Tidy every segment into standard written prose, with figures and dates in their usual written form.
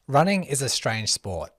Running is a strange sport.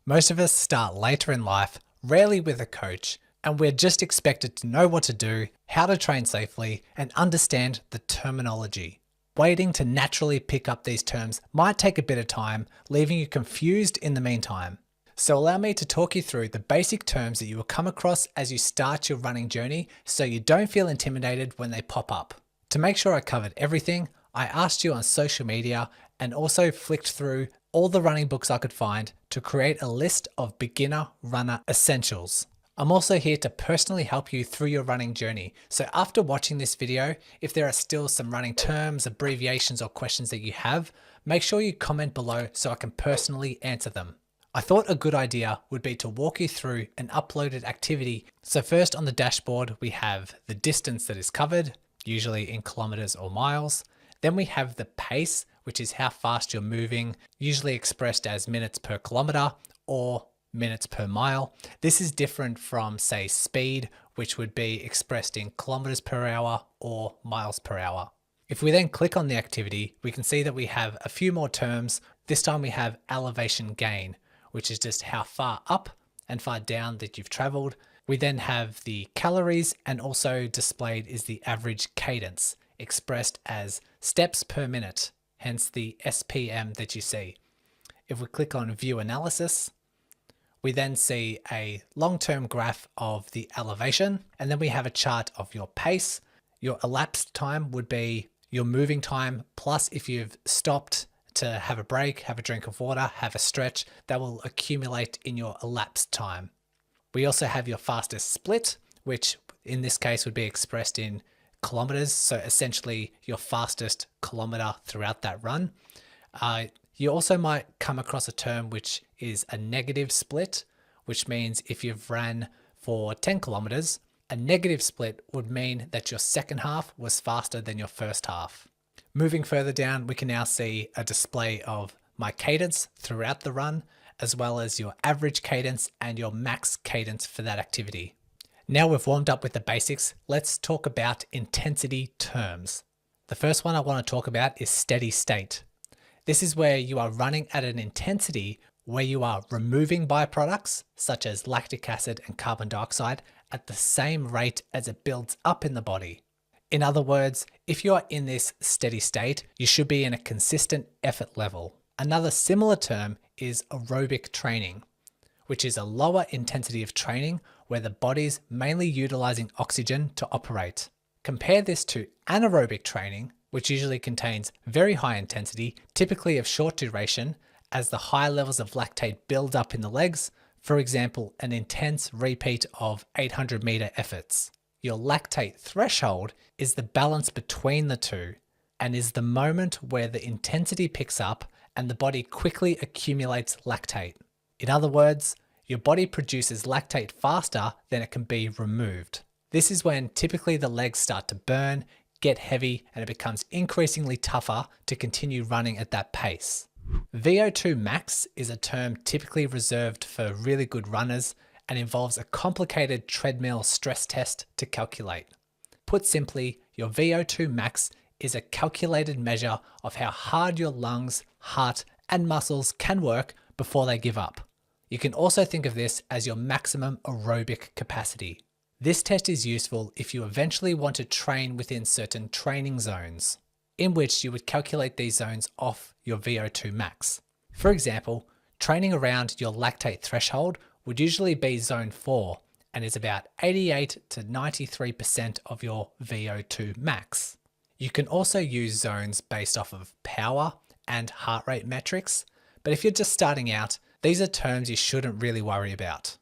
Most of us start later in life, rarely with a coach, and we're just expected to know what to do, how to train safely, and understand the terminology. Waiting to naturally pick up these terms might take a bit of time, leaving you confused in the meantime. So allow me to talk you through the basic terms that you will come across as you start your running journey so you don't feel intimidated when they pop up. To make sure I covered everything, I asked you on social media and also flicked through all the running books I could find to create a list of beginner runner essentials. I'm also here to personally help you through your running journey. So after watching this video, if there are still some running terms, abbreviations, or questions that you have, make sure you comment below so I can personally answer them. I thought a good idea would be to walk you through an uploaded activity. So first on the dashboard, we have the distance that is covered, usually in kilometers or miles. Then we have the pace, which is how fast you're moving, usually expressed as minutes per kilometer or minutes per mile. This is different from, say, speed, which would be expressed in kilometers per hour or miles per hour. If we then click on the activity, we can see that we have a few more terms. This time we have elevation gain, which is just how far up and far down that you've traveled. We then have the calories, and also displayed is the average cadence, expressed as steps per minute, hence the SPM that you see. If we click on view analysis, we then see a long-term graph of the elevation, and then we have a chart of your pace. Your elapsed time would be your moving time, plus if you've stopped to have a break, have a drink of water, have a stretch, that will accumulate in your elapsed time. We also have your fastest split, which in this case would be expressed in kilometers. So essentially your fastest kilometer throughout that run. You also might come across a term which is a negative split, which means if you've ran for 10 kilometers, a negative split would mean that your second half was faster than your first half. Moving further down, we can now see a display of my cadence throughout the run, as well as your average cadence and your max cadence for that activity. Now we've warmed up with the basics, let's talk about intensity terms. The first one I want to talk about is steady state. This is where you are running at an intensity where you are removing byproducts such as lactic acid and carbon dioxide at the same rate as it builds up in the body. In other words, if you are in this steady state, you should be in a consistent effort level. Another similar term is aerobic training, which is a lower intensity of training where the body's mainly utilizing oxygen to operate. Compare this to anaerobic training, which usually contains very high intensity, typically of short duration, as the high levels of lactate build up in the legs, for example, an intense repeat of 800-meter efforts. Your lactate threshold is the balance between the two and is the moment where the intensity picks up and the body quickly accumulates lactate. In other words, your body produces lactate faster than it can be removed. This is when typically the legs start to burn, get heavy, and it becomes increasingly tougher to continue running at that pace. VO2 max is a term typically reserved for really good runners and involves a complicated treadmill stress test to calculate. Put simply, your VO2 max is a calculated measure of how hard your lungs, heart, and muscles can work before they give up. You can also think of this as your maximum aerobic capacity. This test is useful if you eventually want to train within certain training zones, in which you would calculate these zones off your VO2 max. For example, training around your lactate threshold would usually be zone 4 and is about 88 to 93% of your VO2 max. You can also use zones based off of power and heart rate metrics, but if you're just starting out, these are terms you shouldn't really worry about.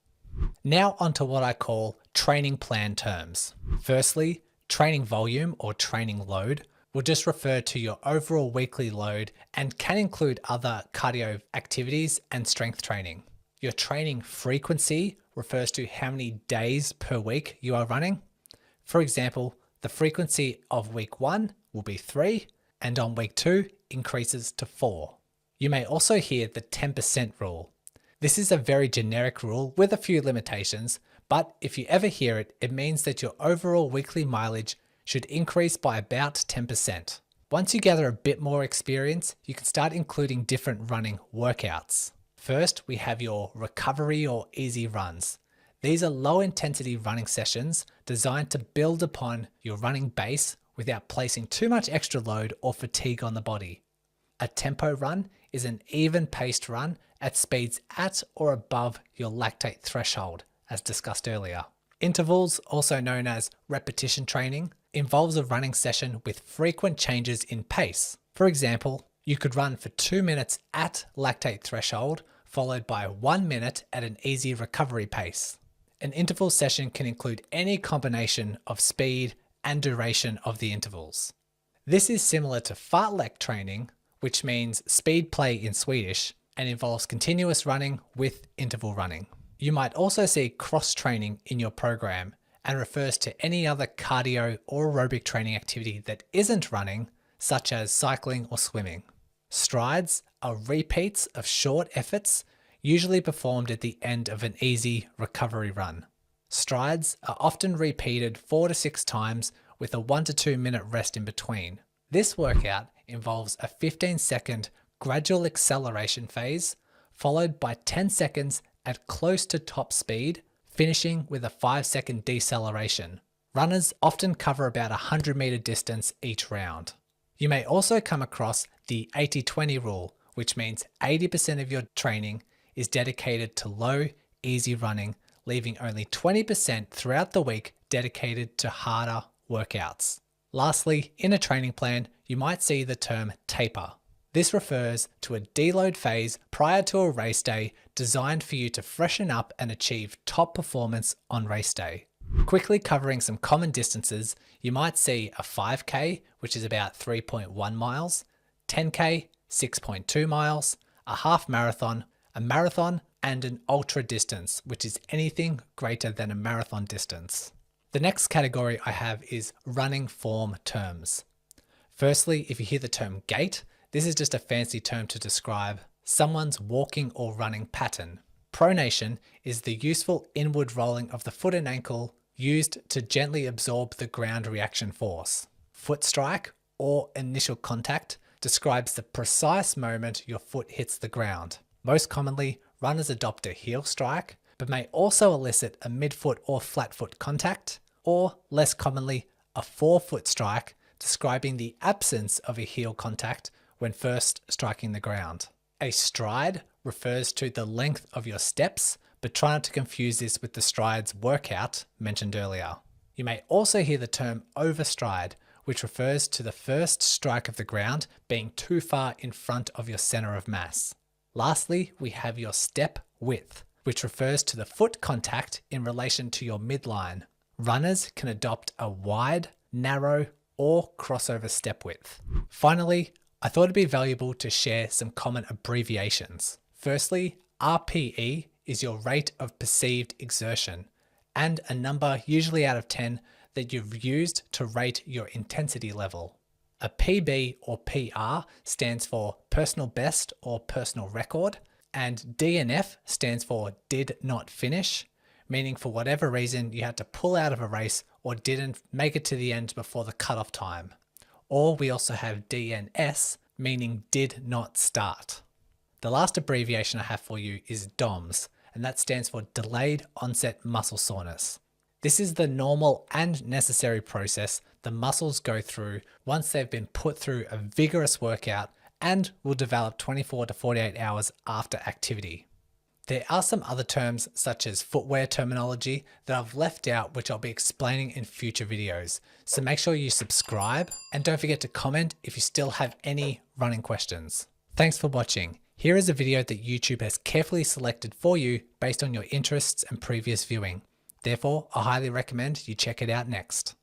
Now onto what I call training plan terms. Firstly, training volume or training load will just refer to your overall weekly load and can include other cardio activities and strength training. Your training frequency refers to how many days per week you are running. For example, the frequency of week 1 will be 3, and on week 2 increases to 4. You may also hear the 10% rule. This is a very generic rule with a few limitations, but if you ever hear it, it means that your overall weekly mileage should increase by about 10%. Once you gather a bit more experience, you can start including different running workouts. First, we have your recovery or easy runs. These are low intensity running sessions designed to build upon your running base without placing too much extra load or fatigue on the body. A tempo run is an even paced run at speeds at or above your lactate threshold, as discussed earlier. Intervals, also known as repetition training, involves a running session with frequent changes in pace. For example, you could run for 2 minutes at lactate threshold, followed by 1 minute at an easy recovery pace. An interval session can include any combination of speed and duration of the intervals. This is similar to fartlek training, which means speed play in Swedish, and involves continuous running with interval running. You might also see cross training in your program and refers to any other cardio or aerobic training activity that isn't running, such as cycling or swimming. Strides are repeats of short efforts, usually performed at the end of an easy recovery run. Strides are often repeated 4 to 6 times with a 1 to 2 minute rest in between. This workout involves a 15-second gradual acceleration phase, followed by 10 seconds at close to top speed, finishing with a 5-second deceleration. Runners often cover about a 100-meter distance each round. You may also come across the 80-20 rule, which means 80% of your training is dedicated to low, easy running, leaving only 20% throughout the week dedicated to harder workouts. Lastly, in a training plan, you might see the term taper. This refers to a deload phase prior to a race day designed for you to freshen up and achieve top performance on race day. Quickly covering some common distances, you might see a 5K, which is about 3.1 miles, 10K, 6.2 miles, a half marathon, a marathon, and an ultra distance, which is anything greater than a marathon distance. The next category I have is running form terms. Firstly, if you hear the term gait, this is just a fancy term to describe someone's walking or running pattern. Pronation is the useful inward rolling of the foot and ankle used to gently absorb the ground reaction force. Foot strike or initial contact describes the precise moment your foot hits the ground. Most commonly, runners adopt a heel strike, but may also elicit a midfoot or flat foot contact, or less commonly, a forefoot strike, describing the absence of a heel contact when first striking the ground. A stride refers to the length of your steps, but try not to confuse this with the strides workout mentioned earlier. You may also hear the term overstride, which refers to the first strike of the ground being too far in front of your center of mass. Lastly, we have your step width, which refers to the foot contact in relation to your midline. Runners can adopt a wide, narrow, or crossover step width. Finally, I thought it'd be valuable to share some common abbreviations. Firstly, RPE is your rate of perceived exertion, and a number usually out of 10 that you've used to rate your intensity level. A PB or PR stands for personal best or personal record, and DNF stands for did not finish, meaning for whatever reason you had to pull out of a race or didn't make it to the end before the cutoff time. Or we also have DNS, meaning did not start. The last abbreviation I have for you is DOMS, and that stands for delayed onset muscle soreness. This is the normal and necessary process the muscles go through once they've been put through a vigorous workout and will develop 24 to 48 hours after activity. There are some other terms such as footwear terminology that I've left out, which I'll be explaining in future videos. So make sure you subscribe and don't forget to comment if you still have any running questions. Thanks for watching. Here is a video that YouTube has carefully selected for you based on your interests and previous viewing. Therefore, I highly recommend you check it out next.